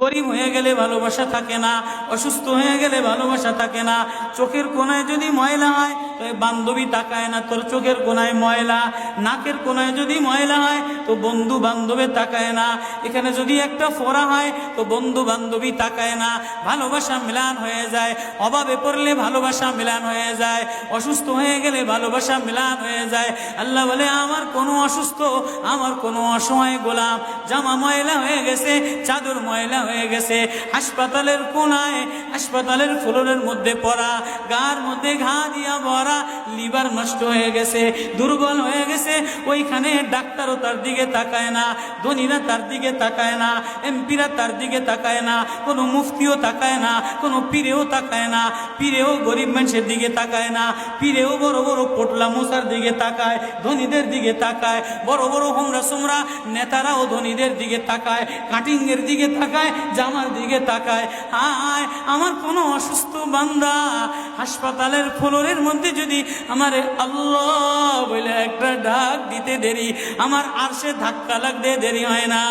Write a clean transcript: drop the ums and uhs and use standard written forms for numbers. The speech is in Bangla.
গরিব হয়ে গেলে ভালোবাসা থাকে না, অসুস্থ হয়ে গেলে ভালোবাসা থাকে না। চোখের কোনায় যদি ময়লা হয় তো বান্ধবী তাকায় না, তোর চোখের কোনায় ময়লা। নাকের কোনায় যদি ময়লা হয় তো বন্ধু বান্ধবে তাকায় না। এখানে যদি একটা ফোড়া হয় তো বন্ধু বান্ধবী তাকায় না। ভালোবাসা মিলান হয়ে যায়, অভাবে পড়লে ভালোবাসা মিলান হয়ে যায়, অসুস্থ হয়ে গেলে ভালোবাসা মিলান হয়ে যায়। আল্লাহ বলে আমার কোনো অসুস্থ, আমার কোনো অসহায় গোলাম জামা ময়লা হয়ে গেছে, চাদর ময়লা হয়ে গেছে, হাসপাতালের কোনায়, হাসপাতালের ফ্লোরের মধ্যে পড়া, গার মধ্যে ঘা দিয়া ভরা, লিভার নষ্ট হয়ে গেছে, দুর্বল হয়ে গেছে, ওইখানে ডাক্তারও তার দিকে তাকায় না, ধনীরা তার দিকে তাকায় না, এমপিরা তার দিকে তাকায় না, কোনো মুফতিও তাকায় না, কোনো পীরেও তাকায় না, পীরেও গরিব মানুষের দিকে তাকায় না, পীরেও বড় বড় পোটলা মশার দিকে তাকায়, ধনীদের দিকে তাকায়, বড় বড় হোমরা সোমরা নেতারাও ধনীদের দিকে তাকায়, কাটিংয়ের দিকে তাকায়, জামার দিকে তাকায়। হায় আমার কোনো অসুস্থ বান্দা হাসপাতালের ফ্লোরের মধ্যে যদি আমার আল্লাহ বলে একটা ডাক দিতে দেরি, আমার আরশে ধাক্কা লাগতে দেরি হয় না।